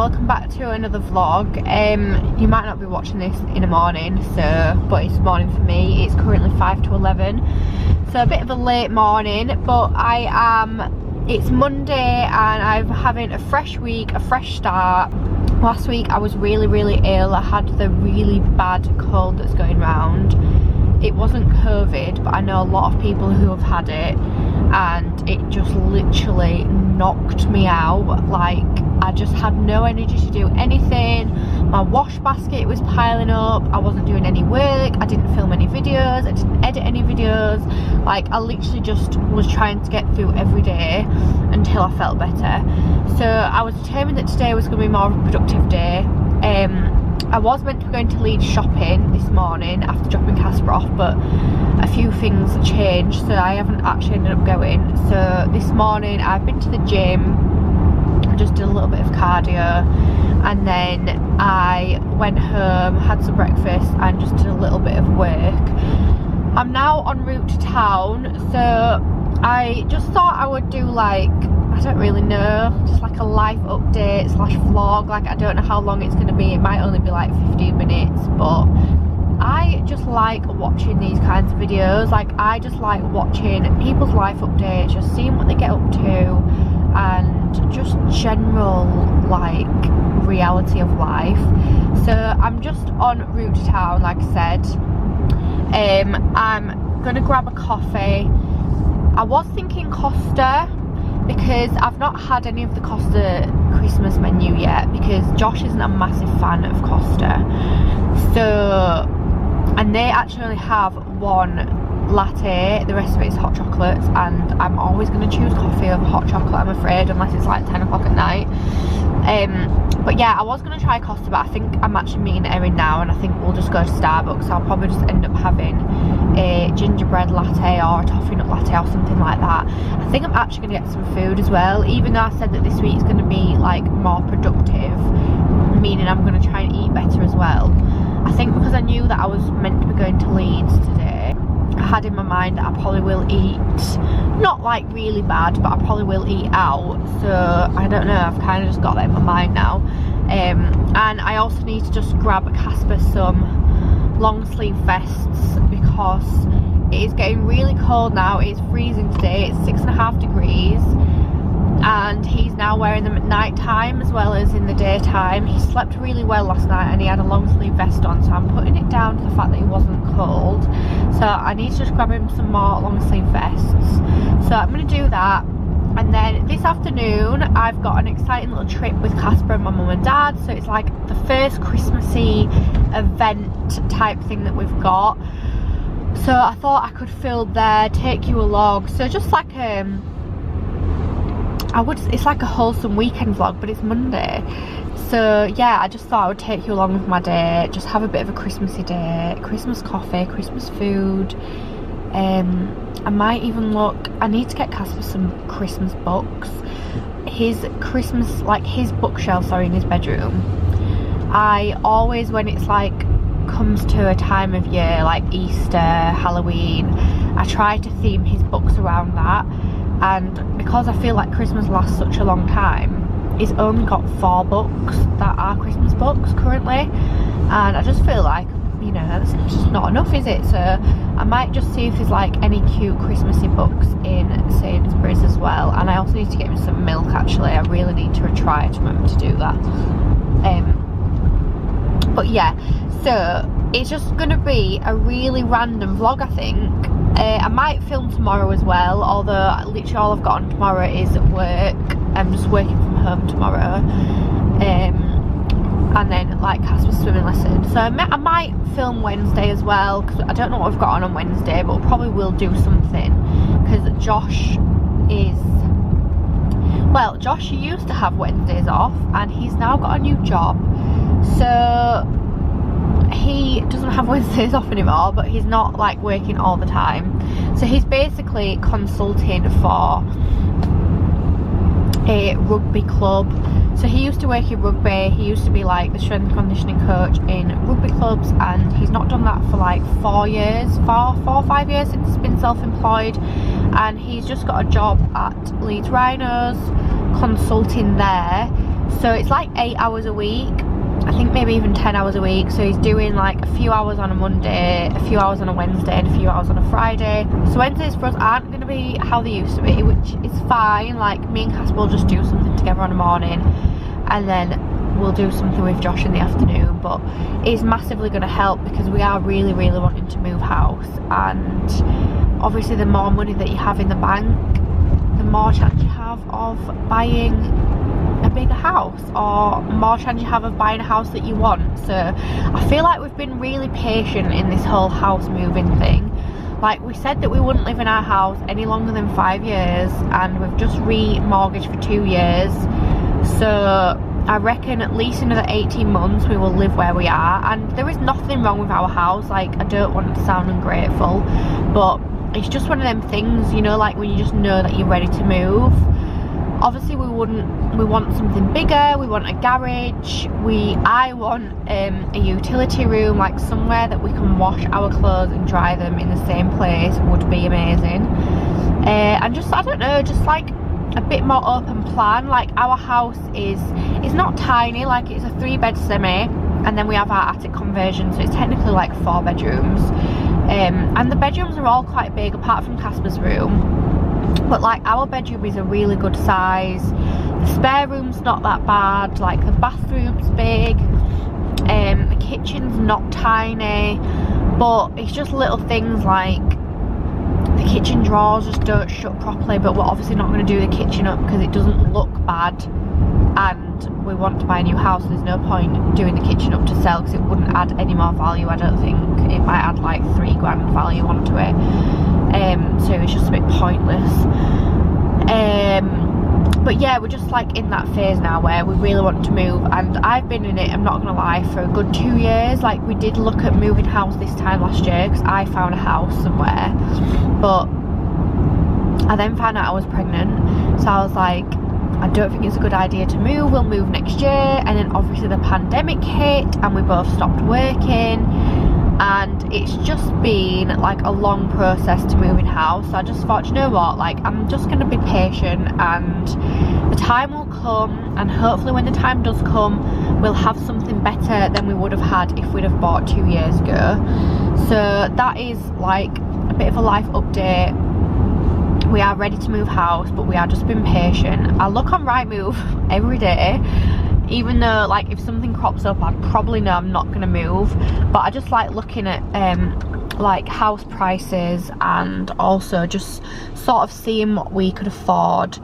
welcome back to another vlog. You might not be watching this in the morning, but it's morning for me. It's currently 5 to 11, so a bit of a late morning, but it's Monday and I'm having a fresh week, a fresh start. Last week I was really ill. I had the really bad cold that's going round. It wasn't COVID, but I know a lot of people who have had it, and it just literally knocked me out. Like, I just had no energy to do anything. My wash basket was piling up. I wasn't doing any work. I didn't film any videos. I didn't edit any videos. Like, I literally just was trying to get through every day until I felt better. So I was determined that today was going to be more of a productive day. I was meant to be going to Leeds shopping this morning after dropping Casper off, but a few things changed, so I haven't actually ended up going. So this morning I've been to the gym, I just did a little bit of cardio, and then I went home, had some breakfast and just did a little bit of work. I'm now en route to town, so I just thought I would do, like, I don't really know, just like a life update / vlog. Like, I don't know how long it's going to be. It might only be like 15 minutes, but I just like watching these kinds of videos. Like, I just like watching people's life updates, just seeing what they get up to, and just general, like, reality of life. So I'm just en route to town, like I said. I'm gonna grab a coffee. I was thinking Costa, because I've not had any of the Costa Christmas menu yet, because Josh isn't a massive fan of Costa. So, and they actually only have one latte, the rest of it is hot chocolates, and I'm always going to choose coffee over hot chocolate, I'm afraid, unless it's like 10 o'clock at night. But yeah, I was going to try Costa, but I think I'm actually meeting Erin now, and I think we'll just go to Starbucks. I'll probably just end up having a gingerbread latte or a toffee nut latte or something like that. I think I'm actually going to get some food as well, even though I said that this week is going to be like more productive, meaning I'm going to try and eat better as well. I think because I knew that I was meant to be going to Leeds today, I had in my mind that I probably will eat, not like really bad, but I probably will eat out. So I don't know, I've kind of just got that in my mind now. And I also need to just grab Casper some long sleeve vests, because it is getting really cold now. It's freezing today, it's 6.5 degrees, and he's now wearing them at night time as well as in the daytime. He slept really well last night and he had a long sleeve vest on, so I'm putting it down to the fact that he wasn't cold. So I need to just grab him some more long sleeve vests. So I'm going to do that, and then this afternoon I've got an exciting little trip with Casper and my mum and dad. So it's like the first Christmassy event type thing that we've got. So I thought I could film there, take you along. So just like it's like a wholesome weekend vlog, but it's Monday. So yeah, I just thought I would take you along with my day, just have a bit of a Christmassy day, Christmas coffee, Christmas food. I might even look, I need to get Casper some Christmas books. His Christmas, like his bookshelf, sorry, in his bedroom, I always, when it's like comes to a time of year like Easter, Halloween, I try to theme his books around that. And because I feel like Christmas lasts such a long time, he's only got 4 books that are Christmas books currently, and I just feel like, you know, that's just not enough, is it? So I might just see if there's like any cute Christmassy books in Sainsbury's as well. And I also need to get him some milk, actually. I really need to try to remember to do that. But yeah, so it's just gonna be a really random vlog, I think. I might film tomorrow as well, although literally all I've got on tomorrow is work. I'm just working from home tomorrow. And then like Casper's swimming lesson. So I might film Wednesday as well, because I don't know what I've got on Wednesday, but probably will do something, because Josh is, well, Josh used to have Wednesdays off and he's now got a new job, so he doesn't have Wednesdays off anymore, but he's not like working all the time. So he's basically consulting for a rugby club. So he used to work in rugby, he used to be like the strength and conditioning coach in rugby clubs, and he's not done that for like 4 or 5 years since he's been self-employed, and he's just got a job at Leeds Rhinos consulting there. so it's like 8 hours a week, I think maybe even 10 hours a week. So he's doing like a few hours on a Monday, a few hours on a Wednesday, and a few hours on a Friday. So Wednesdays for us aren't going to be how they used to be, which is fine. Like, me and Cass will just do something together on a morning, and then we'll do something with Josh in the afternoon. But it's massively going to help because we are really wanting to move house, and obviously the more money that you have in the bank, the more chance you have of buying a bigger house, or more chance you have of buying a house that you want. So I feel like we've been really patient in this whole house moving thing. Like, we said that we wouldn't live in our house any longer than 5 years, and we've just re-mortgaged for 2 years. So I reckon at least another 18 months we will live where we are. And there is nothing wrong with our house. Like, I don't want to sound ungrateful, but it's just one of them things, you know, like when you just know that you're ready to move. Obviously we want something bigger, we want a garage, I want a utility room, like somewhere that we can wash our clothes and dry them in the same place would be amazing. And just, I don't know, just like a bit more open plan. Like, our house it's not tiny, like it's a 3-bed semi, and then we have our attic conversion, so it's technically like 4 bedrooms. And the bedrooms are all quite big apart from Casper's room. But like, our bedroom is a really good size, the spare room's not that bad, like the bathroom's big, the kitchen's not tiny, but it's just little things like the kitchen drawers just don't shut properly. But we're obviously not going to do the kitchen up because it doesn't look bad, and we want to buy a new house, so there's no point doing the kitchen up to sell because it wouldn't add any more value. I don't think it might add like 3 grand value onto it. So it's just a bit pointless. But yeah, we're just like in that phase now where we really want to move, and I've been in it, I'm not gonna lie, for a good 2 years. Like, we did look at moving house this time last year because I found a house somewhere, but I then found out I was pregnant, so I was like, I don't think it's a good idea to move, we'll move next year. And then obviously the pandemic hit and we both stopped working, and it's just been like a long process to move in house. So I just thought, you know what, like, I'm just going to be patient, and the time will come, and hopefully when the time does come we'll have something better than we would have had if we'd have bought 2 years ago. So that is like a bit of a life update. We are ready to move house, but we are just being patient. I look on Rightmove every day, even though like if something crops up I'd probably know I'm not going to move, but I just like looking at like house prices, and also just sort of seeing what we could afford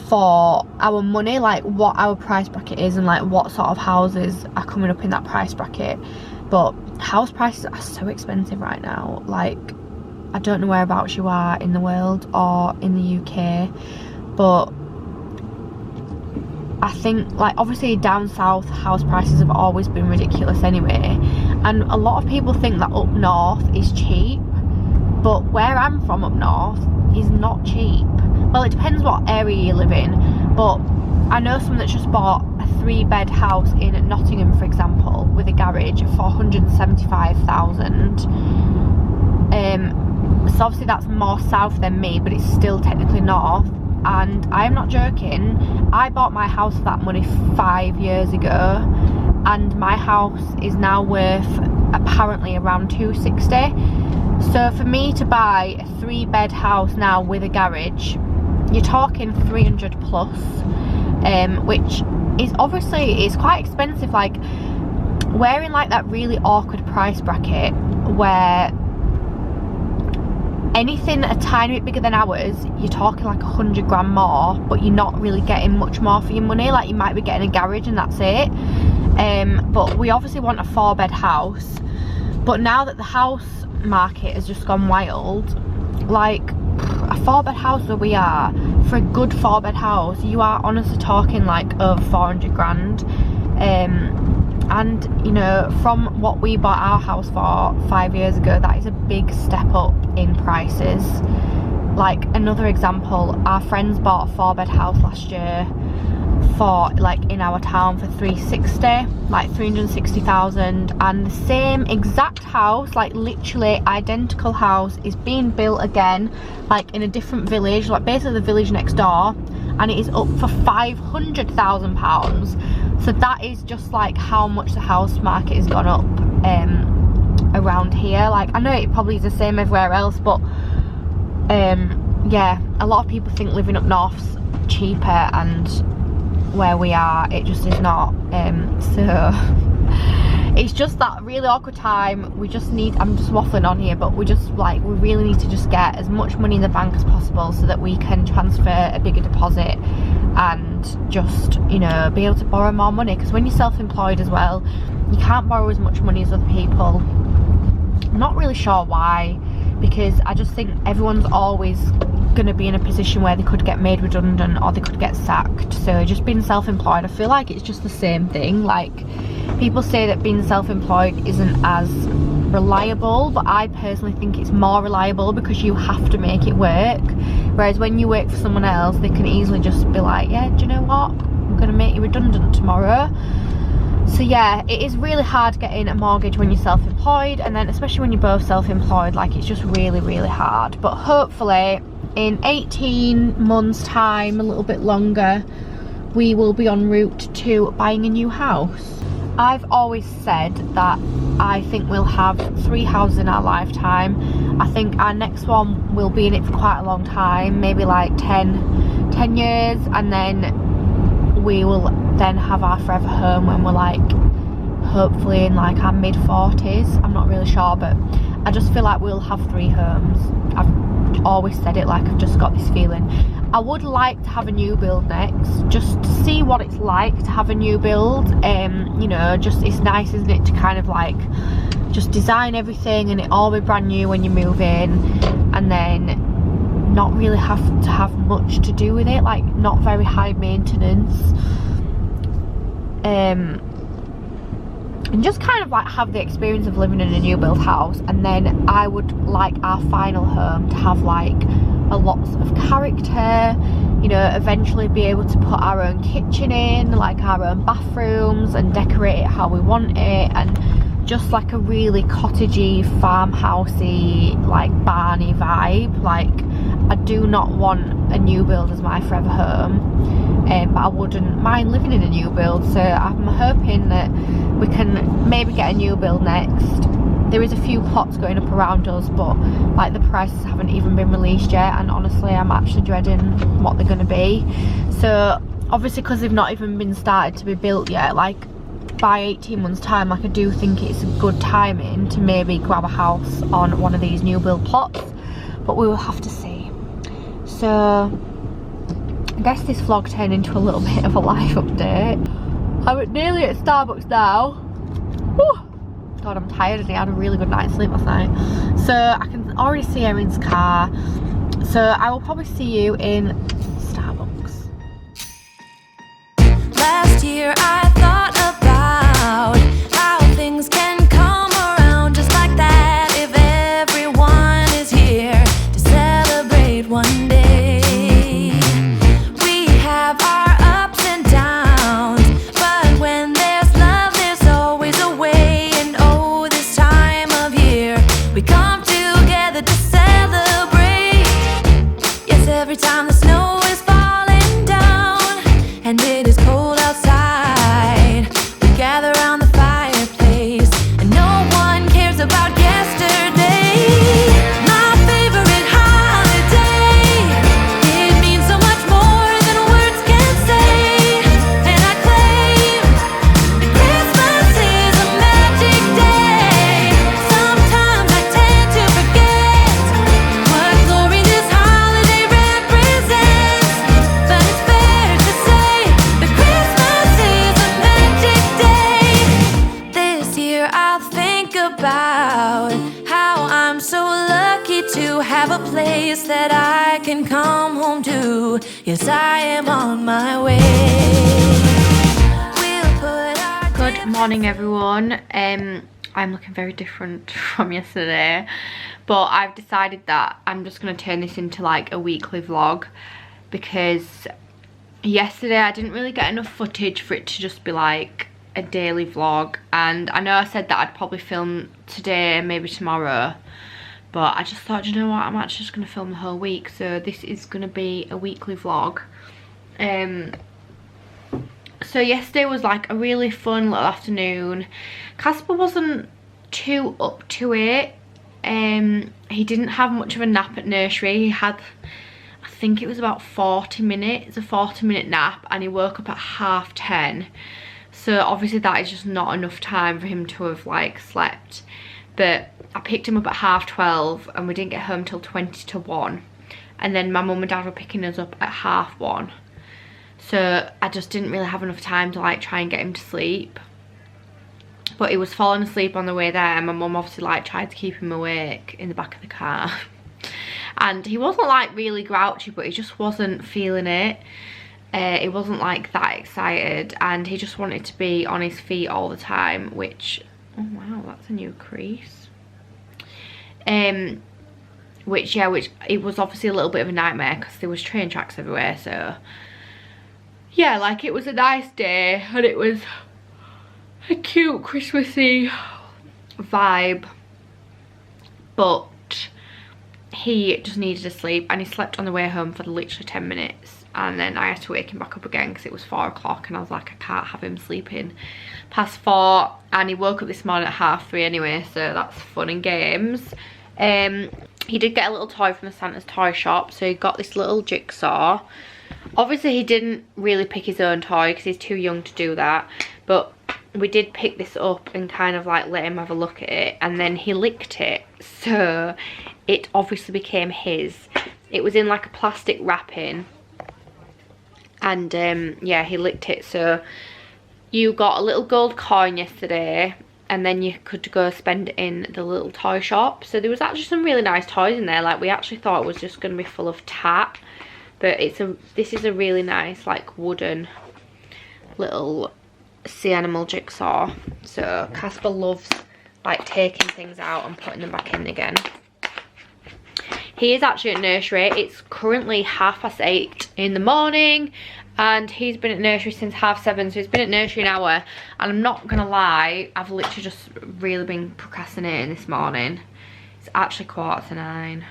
for our money, like what our price bracket is, and like what sort of houses are coming up in that price bracket. But house prices are so expensive right now. Like, I don't know whereabouts you are in the world or in the UK, but I think like obviously down south house prices have always been ridiculous anyway, and a lot of people think that up north is cheap, but where I'm from up north is not cheap. Well, it depends what area you live in, but I know someone that's just bought a 3-bed house in Nottingham, for example, with a garage for 175,000. So obviously that's more south than me, but it's still technically north. And I'm not joking, I bought my house for that money 5 years ago, and my house is now worth apparently around 260. So for me to buy a 3-bed house now with a garage, you're talking 300 plus, which is obviously is quite expensive. Like, we're in like that really awkward price bracket where anything a tiny bit bigger than ours, you're talking like 100 grand more, but you're not really getting much more for your money. Like, you might be getting a garage and that's it. But we obviously want a 4-bed house, but now that the house market has just gone wild, like a 4-bed house where we are, for a good 4-bed house, you are honestly talking like over 400 grand. And you know, from what we bought our house for 5 years ago, that is a big step up in prices. Like, another example, our friends bought a 4-bed house last year for like in our town for 360, like 360,000, and the same exact house, like literally identical house, is being built again, like in a different village, like basically the village next door, and it is up for £500,000. So that is just like how much the house market has gone up around here. Like, I know it probably is the same everywhere else, but yeah, a lot of people think living up north's cheaper, and where we are it just is not. So it's just that really awkward time. We just need, I'm just waffling on here, but we really need to just get as much money in the bank as possible so that we can transfer a bigger deposit and just, you know, be able to borrow more money, because when you're self-employed as well, you can't borrow as much money as other people. I'm not really sure why, because I just think everyone's always going to be in a position where they could get made redundant or they could get sacked. So just being self-employed, I feel like it's just the same thing. Like, people say that being self-employed isn't as reliable, but I personally think it's more reliable because you have to make it work. Whereas when you work for someone else, they can easily just be like, yeah, do you know what, I'm going to make you redundant tomorrow. So yeah, it is really hard getting a mortgage when you're self-employed, and then especially when you're both self-employed, like, it's just really, really hard. But hopefully in 18 months time, a little bit longer, we will be en route to buying a new house. I've always said that I think we'll have 3 houses in our lifetime. I think our next one will be in it for quite a long time, maybe like 10 years, and then we will then have our forever home when we're like, hopefully in like our mid-40s. I'm not really sure, but I just feel like we'll have 3 homes. I've always said it, like, I've just got this feeling. I would like to have a new build next, just to see what it's like to have a new build. You know, just, it's nice, isn't it, to kind of like just design everything and it all be brand new when you move in, and then not really have to have much to do with it, like not very high maintenance, and just kind of like have the experience of living in a new build house. And then I would like our final home to have like a lots of character, you know, eventually be able to put our own kitchen in, like our own bathrooms, and decorate it how we want it, and just like a really cottagey, farmhousey, like barny vibe. Like, I do not want a new build as my forever home, but I wouldn't mind living in a new build. So I'm hoping that we can maybe get a new build next. There is a few plots going up around us, but like the prices haven't even been released yet, and honestly I'm actually dreading what they're going to be. So obviously, because they've not even been started to be built yet, like by 18 months time, like, I do think it's a good timing to maybe grab a house on one of these new build plots, but we will have to see. So I guess this vlog turned into a little bit of a life update. I'm nearly at Starbucks now. Whew. God, I'm tired, and I had a really good night's sleep last night. So I can already see Erin's car. So I will probably see you in Starbucks. Last year I thought about how things can come around just like that if everyone is here to celebrate one day. We have our ups and downs, but when there's love there's always a way. And oh, this time of year we come together to celebrate. Yes, every time the snow is falling down and it is cold outside, we gather around the fireplace and no one cares about yesterday. My favorite holiday, it means so much more than words can say. And I claim that Christmas is a magic day. Sometimes I tend to forget what glory this holiday represents, but it's fair to say that Christmas is a magic day. This year I'll think about how I'm so lucky to have a place that I can come home to. Yes, I am on my way. We'll put our Good morning, everyone. I'm looking very different from yesterday, but I've decided that I'm just going to turn this into like a weekly vlog, because yesterday I didn't really get enough footage for it to just be like a daily vlog. And I know I said that I'd probably film today, maybe tomorrow, but I just thought, you know what, I'm actually just going to film the whole week. So this is going to be a weekly vlog. So yesterday was like a really fun little afternoon. Casper wasn't too up to it. He didn't have much of a nap at nursery. He had, I think it was about 40 minutes, a 40-minute nap, and he woke up at 10:30. So obviously that is just not enough time for him to have like slept. But I picked him up at 12:30 and we didn't get home till 20 to 1. And then my mum and dad were picking us up at 1:30. So I just didn't really have enough time to like try and get him to sleep. But he was falling asleep on the way there, and my mum obviously like tried to keep him awake in the back of the car. And he wasn't like really grouchy, but he just wasn't feeling it. He wasn't like that excited, and he just wanted to be on his feet all the time, which, oh wow, that's a new crease. Which it was obviously a little bit of a nightmare because there was train tracks everywhere. So yeah, like it was a nice day and it was a cute Christmassy vibe, but he just needed to sleep, and he slept on the way home for literally 10 minutes, and then I had to wake him back up again because it was 4 o'clock, and I was like, I can't have him sleeping past 4. And he woke up this morning at 3:30 anyway, so that's fun and games. He did get a little toy from the Santa's toy shop, so he got this little jigsaw. Obviously he didn't really pick his own toy because he's too young to do that, but we did pick this up and kind of like let him have a look at it, and then he licked it, so it obviously became his. It was in like a plastic wrapping, and yeah, he licked it. So you got a little gold coin yesterday, and then you could go spend it in the little toy shop. So there was actually some really nice toys in there. Like we actually thought it was just going to be full of tat, but this is a really nice like wooden little sea animal jigsaw. So Casper loves like taking things out and putting them back in again. He is actually at nursery. It's currently 8:30 in the morning, and he's been at nursery since 7:30, so he's been at nursery an hour. And I'm not gonna lie, I've literally just really been procrastinating this morning. It's actually 9:15.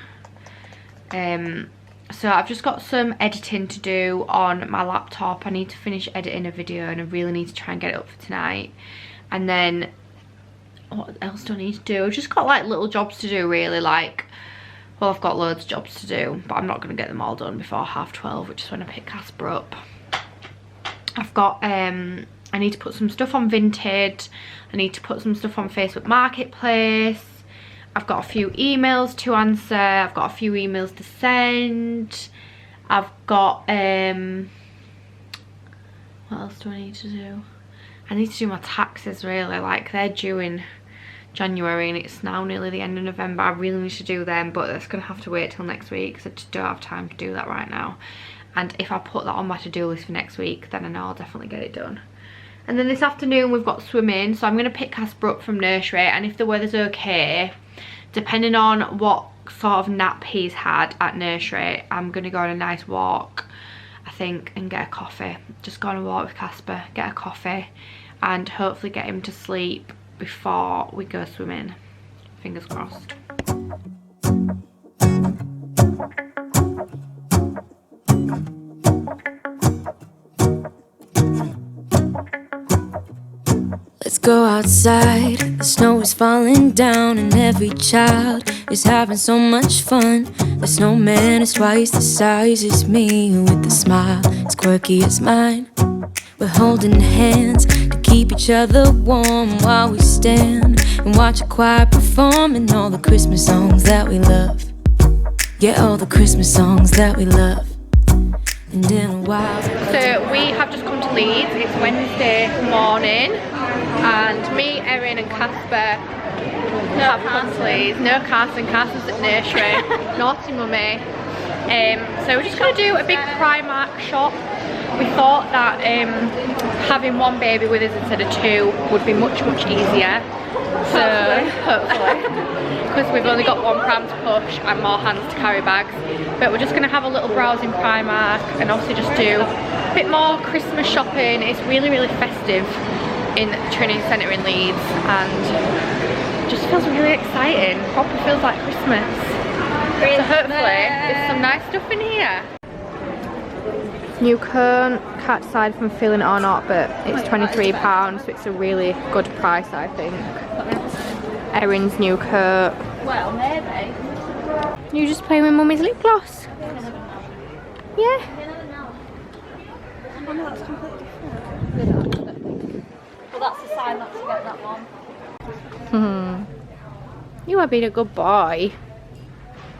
So I've just got some editing to do on my laptop. I need to finish editing a video, and I really need to try and get it up for tonight. And then what else do I need to do? I've just got like little jobs to do really, like, well, I've got loads of jobs to do, but I'm not going to get them all done before 12:30, which is when I pick Casper up. I've got I need to put some stuff on Vinted. I need to put some stuff on Facebook Marketplace. I've got a few emails to answer. I've got a few emails to send. I've got what else do I need to do? I need to do my taxes really, like they're due in January and it's now nearly the end of November. I really need to do them, but that's gonna have to wait till next week because I just don't have time to do that right now. And if I put that on my to-do list for next week, then I know I'll definitely get it done. And then this afternoon we've got swimming, so I'm gonna pick Casper up from nursery, and if the weather's okay, depending on what sort of nap he's had at nursery, I'm gonna go on a nice walk, I think, and get a coffee. Just go on a walk with Casper, get a coffee, and hopefully get him to sleep before we go swimming. Fingers crossed. Let's go outside, the snow is falling down and every child is having so much fun. The snowman is twice the size as me, with a smile as quirky as mine. We're holding hands to keep each other warm while we stand and watch a choir performing all the Christmas songs that we love. Yeah, all the Christmas songs that we love. And in a while. So we have just come to Leeds. It's Wednesday morning, and me, Erin, and Casper have come to Leeds. No Carson. Carson's at nursery. Naughty mummy. So we're just going to do a big Primark shop. We thought that having one baby with us instead of 2 would be much easier. So hopefully, because we've only got 1 pram to push and more hands to carry bags. But we're just going to have a little browse in Primark and obviously just do a bit more Christmas shopping. It's really festive in Trinity Centre in Leeds, and just feels really exciting. Probably feels like Christmas. So hopefully there's some nice stuff in here. New cone, can't decide if I'm feeling it or not, but it's £23, so it's a really good price, I think. Erin's new coat. Well, maybe. You just playing with Mummy's lip gloss? Yeah. Oh no, that's completely different. Well, that's the sign not to get that one. You are being a good boy.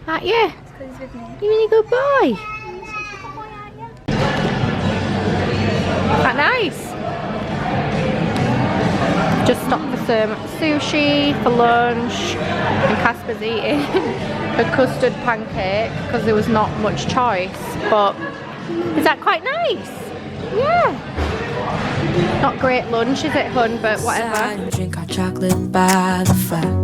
Aren't you? It's 'cause he's with me. You're being a good boy. That nice. Just stopped for some sushi for lunch, and Casper's eating a custard pancake because there was not much choice. But is that quite nice? Yeah. Not great lunch, is it, hun? But whatever. And drink our chocolate by the fire.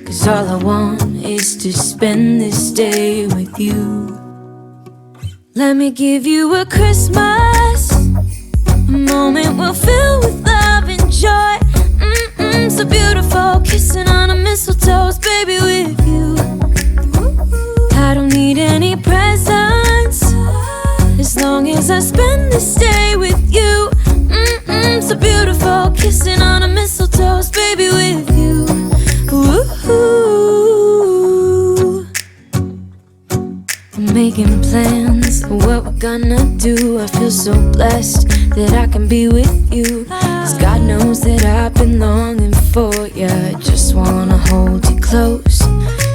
'Cause all I want is to spend this day with you. Let me give you a Christmas, a moment we'll fill with love and joy. So beautiful, kissing on a mistletoe, baby, with you. I don't need any presents as long as I spend this day with you. So beautiful, kissing on a mistletoe, baby, with you. Ooh. I'm making plans of what we're gonna do. I feel so blessed that I can be with you. 'Cause God knows that I've been longing for you. I just wanna hold you close.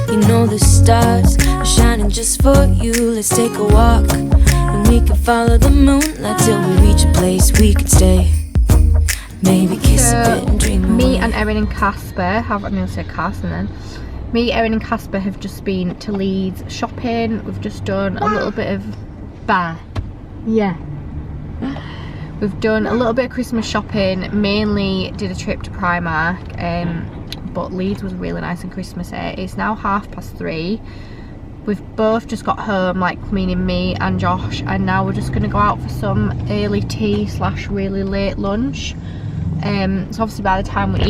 You know the stars are shining just for you. Let's take a walk and we can follow the moonlight till we reach a place we can stay. Maybe kiss a bit and dream away. Me and Erin and Casper have, I nearly said Cass and then. Me, Erin and Casper have just been to Leeds shopping. We've just done a little bit of We've done a little bit of Christmas shopping, mainly did a trip to Primark, but Leeds was really nice and Christmassy. It's now 3:30. We've both just got home, like meaning me and Josh, and now we're just going to go out for some early tea / really late lunch. So obviously by the time we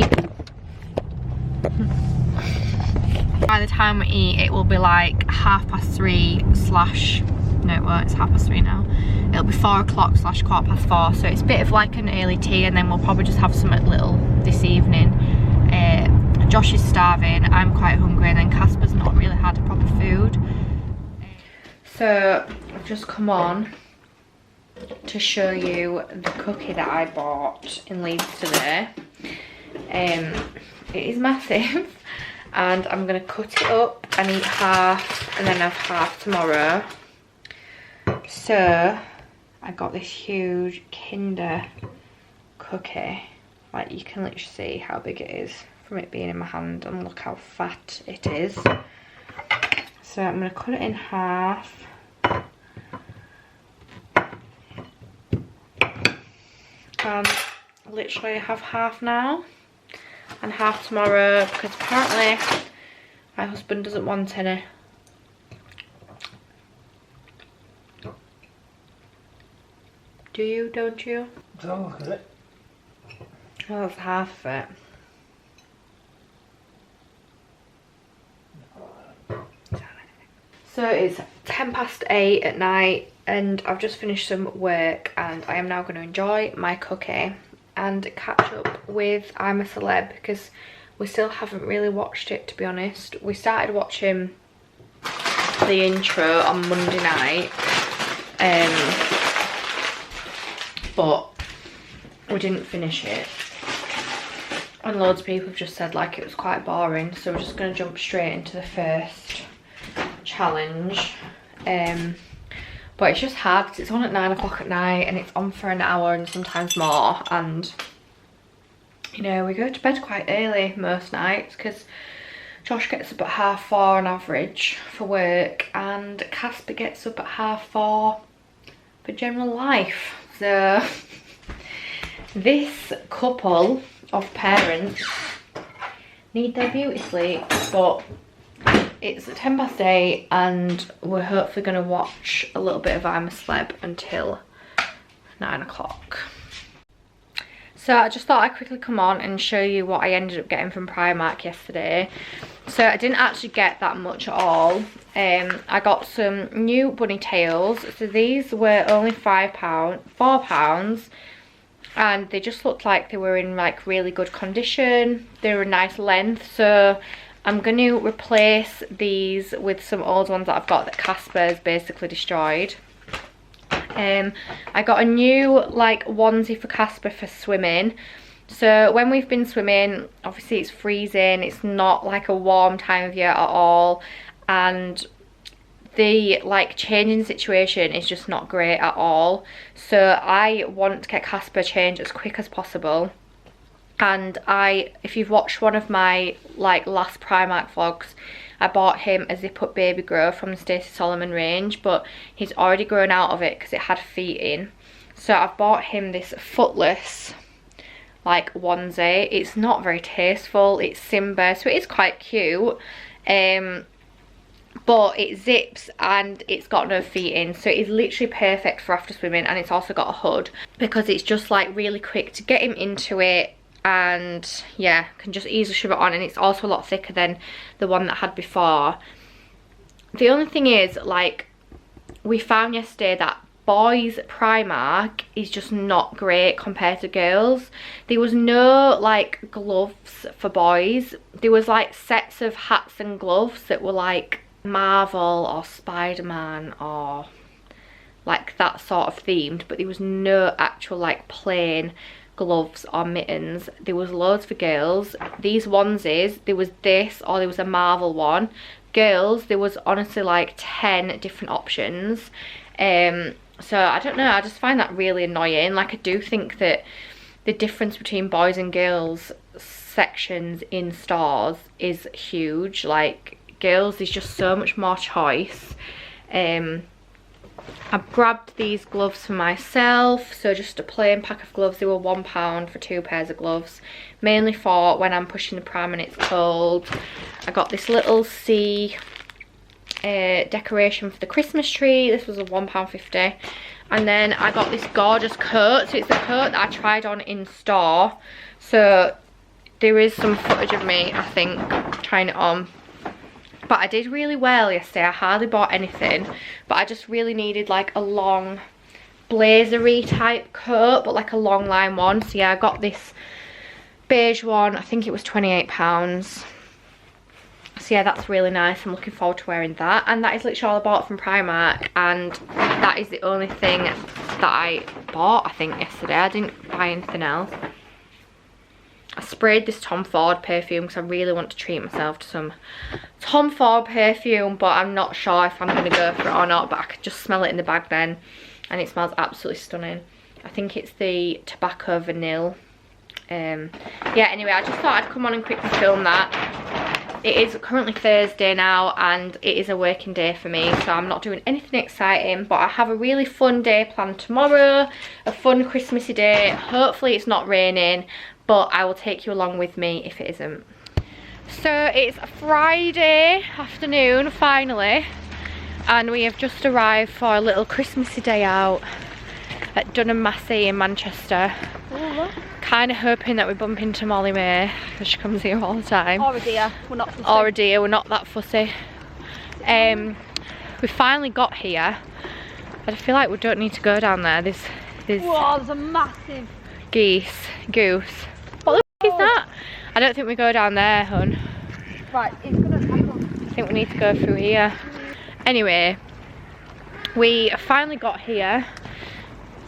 eat, it will be like 3:30 / no it won't, it's 3:30 now. It'll be 4 o'clock / 4:15, so it's a bit of like an early tea, and then we'll probably just have something little this evening. Josh is starving, I'm quite hungry, and then Casper's not really had proper food. So I've just come on to show you the cookie that I bought in Leeds today. It is massive, and I'm going to cut it up and eat half and then have half tomorrow. So I got this huge Kinder cookie, like you can literally see how big it is from it being in my hand, and look how fat it is. So I'm going to cut it in half. And literally have half now and half tomorrow, because apparently my husband doesn't want any. Do you, don't you? Don't look at it. Well, that's half of it. So it's 8:10 at night, and I've just finished some work, and I am now going to enjoy my cookie and catch up with I'm a Celeb, because we still haven't really watched it, to be honest. We started watching the intro on Monday night, but we didn't finish it, and loads of people have just said like it was quite boring, so we're just going to jump straight into the first challenge. But it's just hard because it's on at 9 o'clock at night, and it's on for an hour and sometimes more, and you know, we go to bed quite early most nights because Josh gets up at 4:30 on average for work, and Casper gets up at 4:30 for general life. So this couple of parents need their beauty sleep, but it's 8:10 and we're hopefully going to watch a little bit of I'm a Celeb until 9 o'clock. So I just thought I'd quickly come on and show you what I ended up getting from Primark yesterday. So I didn't actually get that much at all. I got some new bunny tails. So these were only £4, and they just looked like they were in like really good condition. They were a nice length, so I'm going to replace these with some old ones that I've got that Casper's basically destroyed. I got a new like onesie for Casper for swimming. So when we've been swimming, obviously it's freezing, it's not like a warm time of year at all, and the like changing situation is just not great at all. So I want to get Casper changed as quick as possible. And if you've watched one of my like last Primark vlogs, I bought him a zip up baby grow from the Stacey Solomon range, but he's already grown out of it because it had feet in. So I've bought him this footless like onesie. It's not very tasteful, it's Simba, so it is quite cute, but it zips and it's got no feet in, so it's literally perfect for after swimming. And it's also got a hood because it's just like really quick to get him into it, and yeah, can just easily shove it on. And it's also a lot thicker than the one that I had before. The only thing is, like, we found yesterday that boys Primark is just not great compared to girls. There was no like gloves for boys. There was like sets of hats and gloves that were like Marvel or Spider-Man or like that sort of themed, but there was no actual like plain gloves or mittens. There was loads for girls. These onesies, there was this, or there was a Marvel one. Girls, there was honestly like 10 different options. So I don't know, I just find that really annoying. Like, I do think that the difference between boys and girls sections in stores is huge. Like, girls, there's just so much more choice. I've grabbed these gloves for myself, so just a plain pack of gloves. They were £1 for 2 pairs of gloves, mainly for when I'm pushing the pram and it's cold. I got this little sea decoration for the Christmas tree. This was a £1.50. And then I got this gorgeous coat. So it's the coat that I tried on in store, so there is some footage of me, I think, trying it on. But I did really well yesterday. I hardly bought anything, but I just really needed like a long blazery type coat, but like a long line one. So yeah, I got this beige one. I think it was £28. So yeah, that's really nice. I'm looking forward to wearing that. And that is literally all I bought from Primark, and that is the only thing that I bought, I think, yesterday. I didn't buy anything else. I sprayed this Tom Ford perfume because I really want to treat myself to some Tom Ford perfume, but I'm not sure if I'm going to go for it or not. But I could just smell it in the bag then, and it smells absolutely stunning. I think it's the Tobacco Vanille. Yeah, anyway, I just thought I'd come on and quickly film that. It is currently Thursday now, and it is a working day for me, so I'm not doing anything exciting, but I have a really fun day planned tomorrow, a fun Christmassy day. Hopefully it's not raining, but I will take you along with me if it isn't. So it's Friday afternoon finally, and we have just arrived for a little Christmassy day out at Dunham Massey in Manchester. Oh, Kind of hoping that we bump into Molly May because she comes here all the time. or a deer, we're not fussy. Or a deer, we're not that fussy. We finally got here. I feel like we don't need to go down there. There's Whoa, there's a massive goose. What the f is that? I don't think we go down there, hun. Right, it's gonna I think we need to go through here. Anyway, we finally got here.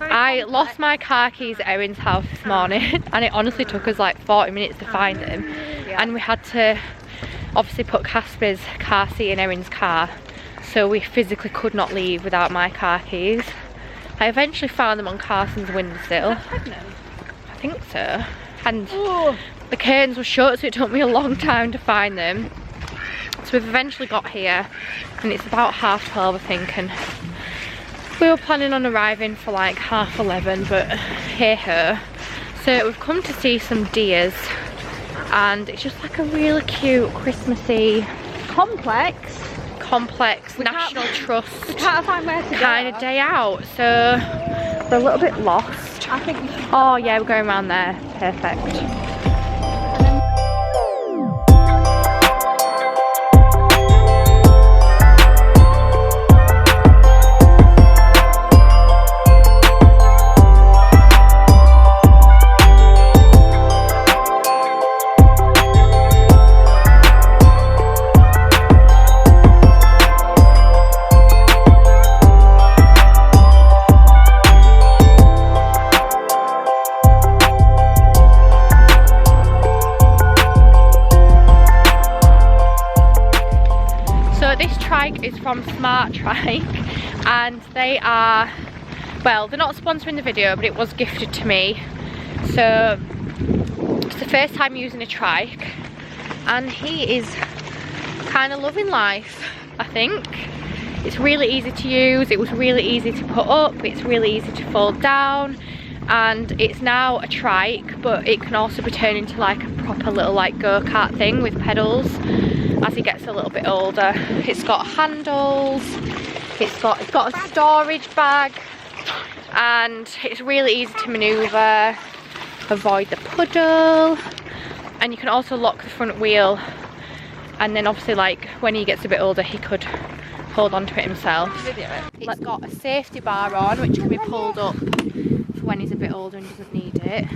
I lost my car keys at Erin's house this morning, and it honestly took us like 40 minutes to find them. And we had to obviously put Casper's car seat in Erin's car, so we physically could not leave without my car keys. I eventually found them on Carson's windowsill. I think so. And the curtains were shut, so it took me a long time to find them. So we've eventually got here, and it's about 12:30 I think, and we were planning on arriving for like 11:30, but hey ho. So we've come to see some deers, and it's just like a really cute Christmassy complex National Trust we can't find where to kind of day out. So we're a little bit lost. I think we should. Oh yeah, we're going around there. Perfect. is from Smart Trike, and they are, well, they're not sponsoring the video, but it was gifted to me. So it's the first time using a trike, and he is kind of loving life, I think. It's really easy to use, it was really easy to put up, it's really easy to fold down, and it's now a trike, but it can also be turned into like a proper little like go-kart thing with pedals as he gets a little bit older. It's got handles, it's got a storage bag, and it's really easy to manoeuvre, avoid the puddle, and you can also lock the front wheel, and then obviously like when he gets a bit older he could hold on to it himself. It's got a safety bar on which can be pulled up for when he's a bit older and doesn't need it.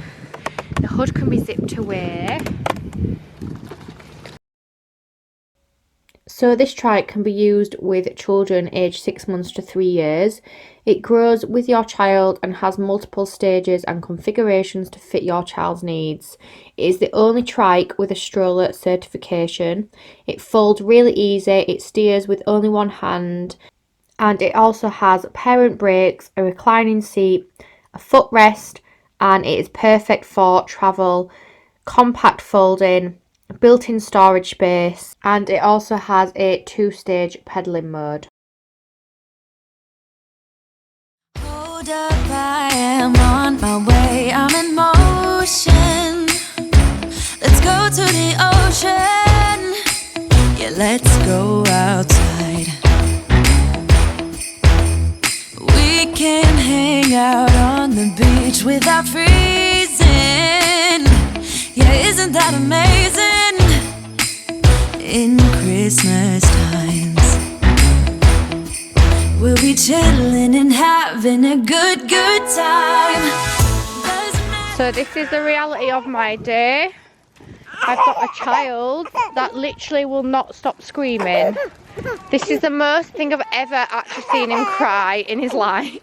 The hood can be zipped away. So this trike can be used with children aged 6 months to 3 years. It grows with your child and has multiple stages and configurations to fit your child's needs. It is the only trike with a stroller certification. It folds really easy, it steers with only one hand, and it also has parent brakes, a reclining seat, a footrest, and it is perfect for travel, compact folding, built-in storage space, and it also has a 2-stage pedalling mode. Hold up, I am on my way, I'm in motion. Let's go to the ocean, yeah, let's go outside. We can hang out on the beach without freezing. Yeah, isn't that amazing? In Christmas times, we'll be chilling and having a good time. So this is the reality of my day. I've got a child that literally will not stop screaming. This is the most thing I've ever actually seen him cry in his life.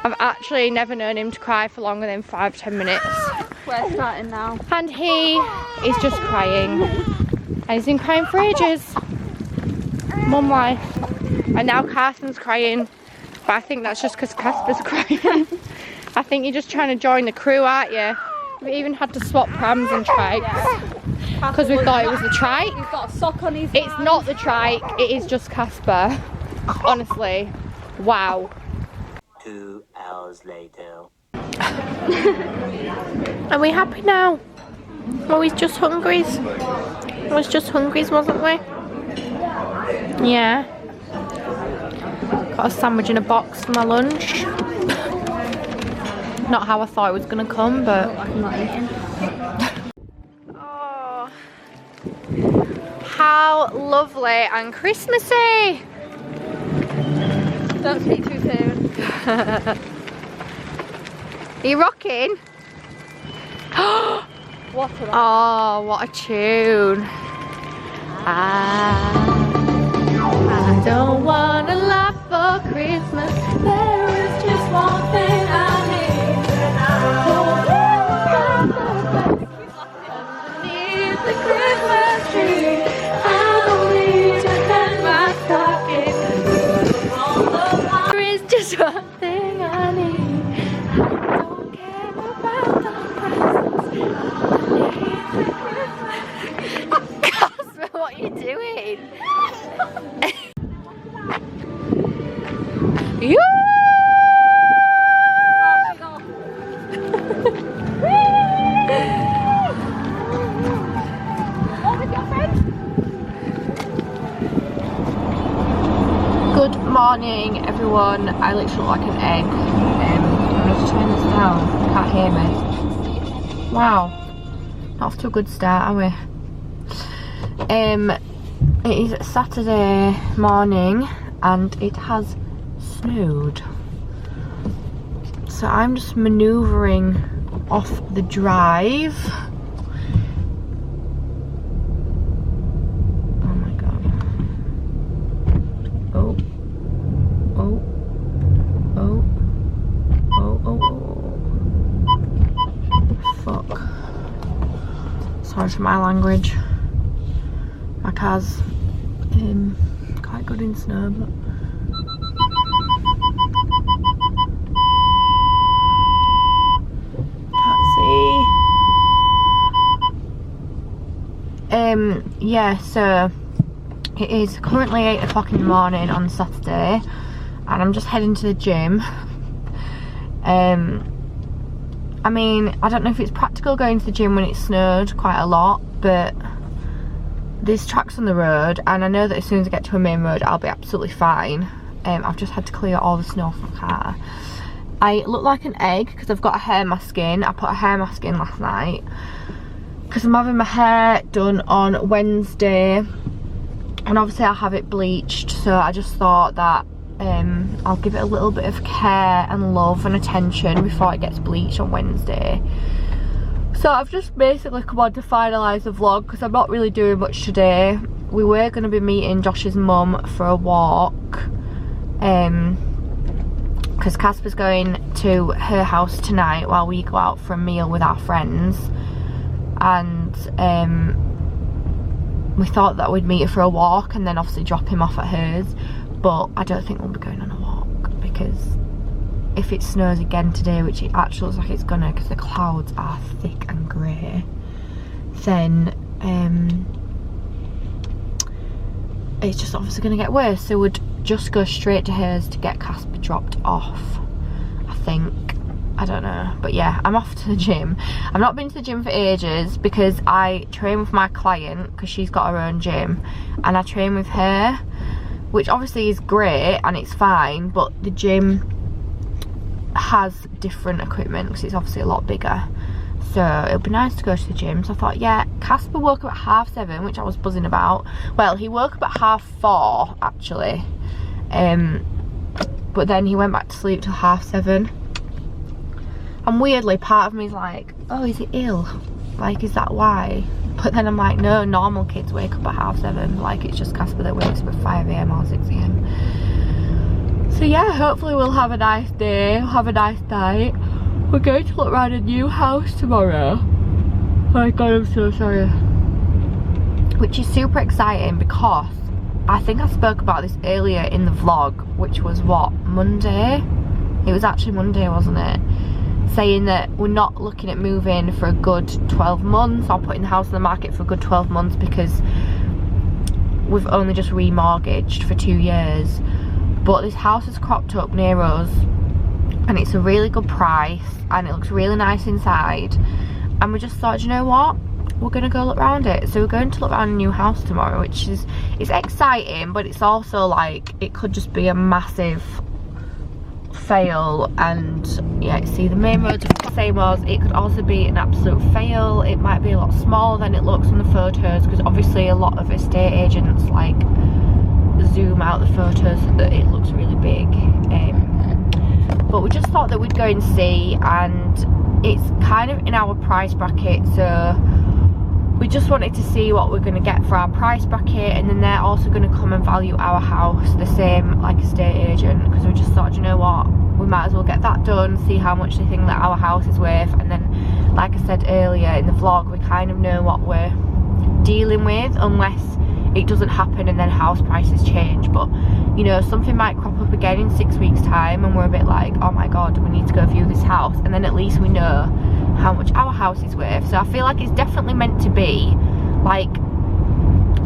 I've actually never known him to cry for longer than 5-10 minutes. We're starting now. And he is just crying. And he's been crying for ages. Mum life. And now Carson's crying. But I think that's just because Casper's crying. I think you're just trying to join the crew, aren't you? We even had to swap prams and trikes. Because we thought it was the trike. He's got a sock on his It's hand. not the trike, it is just Casper. Honestly. Wow. 2 hours later. Are we happy now? Well, we just hungries. We was just hungries, wasn't we? Yeah. Got a sandwich in a box for my lunch. Not how I thought it was gonna come, but I'm not eating. oh, how lovely and Christmassy! Don't speak too soon. Are you rocking? What a Oh, what a tune. I don't wanna laugh for Christmas. There is just one thing I need. Underneath the Christmas tree, I don't need to hang my stocking. There is just one thing I need. I don't care about the presents. Casper, what are you doing? You. Good morning, everyone. I literally look like an egg. I'm just turn this down. You can't hear me. Wow, not off to a good start, are we? It is Saturday morning and it has snowed. So I'm just manoeuvring off the drive. Oh my god. Oh. Oh. Oh. Oh, oh, oh. Fuck. Sorry for my language. My car's quite good in snow, but can't see. Yeah, so it is currently 8 o'clock in the morning on Saturday, and I'm just heading to the gym. I mean, I don't know if it's practical going to the gym when it snowed quite a lot, but there's tracks on the road, and I know that as soon as I get to a main road I'll be absolutely fine. I've just had to clear all the snow from the car. I look like an egg because I've got a hair mask in. I put a hair mask in last night because I'm having my hair done on Wednesday, and obviously I'll have it bleached, so I just thought that I'll give it a little bit of care and love and attention before it gets bleached on Wednesday. So I've just basically come on to finalise the vlog because I'm not really doing much today. We were going to be meeting Josh's mum for a walk because Casper's going to her house tonight while we go out for a meal with our friends, and we thought that we'd meet her for a walk and then obviously drop him off at hers, but I don't think we'll be going on a walk because if it snows again today, which it actually looks like it's gonna because the clouds are thick and grey, then it's just obviously gonna get worse. So we'd just go straight to hers to get Casper dropped off, I think. I don't know, but yeah, I'm off to the gym. I've not been to the gym for ages because I train with my client because she's got her own gym, and I train with her, which obviously is great and it's fine, but the gym has different equipment because it's obviously a lot bigger, so it would be nice to go to the gym. So I thought, yeah, Casper woke up at 7:30, which I was buzzing about. Well, he woke up at 4:30 actually, but then he went back to sleep till 7:30. And weirdly, part of me is like, oh, is he ill? Like, is that why? But then I'm like, no, normal kids wake up at 7:30. Like, it's just Casper that wakes up at 5 AM or 6 AM. So yeah, hopefully we'll have a nice day, have a nice night. We're going to look around a new house tomorrow. Oh my god, I'm so sorry. Which is super exciting because I think I spoke about this earlier in the vlog, which was what, Monday? It was actually Monday, wasn't it? Saying that we're not looking at moving for a good 12 months or putting the house on the market for a good 12 months because we've only just remortgaged for 2 years. But this house has cropped up near us and it's a really good price and it looks really nice inside, and we just thought, you know what, we're gonna go look around it. So we're going to look around a new house tomorrow, which is, it's exciting, but it's also like it could just be a massive fail. And yeah, see, the main roads are the same as, it could also be an absolute fail. It might be a lot smaller than it looks in the photos because obviously a lot of estate agents like zoom out the photos so that it looks really big, but we just thought that we'd go and see, and it's kind of in our price bracket, so we just wanted to see what we're going to get for our price bracket, and then they're also going to come and value our house the same like estate agent, because we just thought, you know what, we might as well get that done, see how much they think that our house is worth, and then like I said earlier in the vlog, we kind of know what we're dealing with unless it doesn't happen and then house prices change. But you know, something might crop up again in 6 weeks time and we're a bit like, oh my god, we need to go view this house, and then at least we know how much our house is worth. So I feel like it's definitely meant to be, like,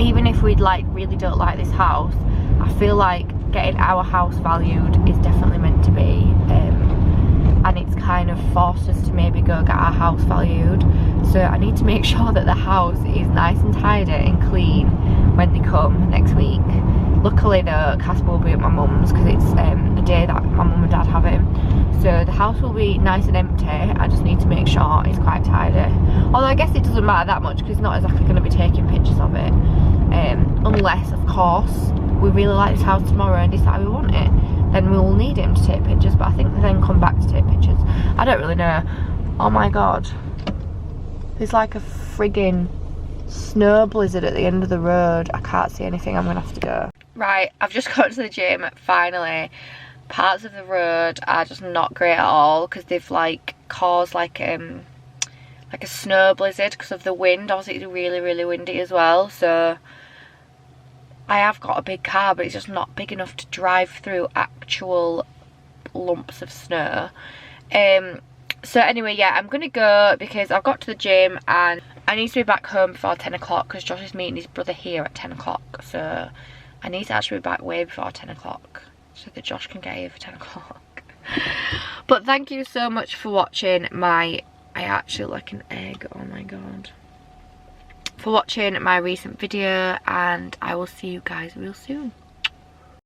even if we'd like really don't like this house, I feel like getting our house valued is definitely meant to be, and it's kind of forced us to maybe go get our house valued. So I need to make sure that the house is nice and tidy and clean when they come next week. Luckily though, Casper will be at my mum's because it's a day that my mum and dad have him, so the house will be nice and empty. I just need to make sure it's quite tidy, although I guess it doesn't matter that much because it's not exactly going to be taking pictures of it, unless of course we really like this house tomorrow and decide we want it, then we will need him to take pictures, but I think they then come back to take pictures. I don't really know. Oh my god, there's like a friggin' snow blizzard at the end of the road. I can't see anything, I'm gonna have to go. Right, I've just got to the gym finally. Parts of the road are just not great at all because they've like caused like a snow blizzard because of the wind. Obviously it's really windy as well, so I have got a big car, but it's just not big enough to drive through actual lumps of snow. So anyway, yeah, I'm gonna go because I've got to the gym and I need to be back home before 10 o'clock because Josh is meeting his brother here at 10 o'clock. So I need to actually be back way before 10 o'clock so that Josh can get here for 10 o'clock. But thank you so much for watching my... I actually look like an egg, oh my god. For watching my recent video, and I will see you guys real soon.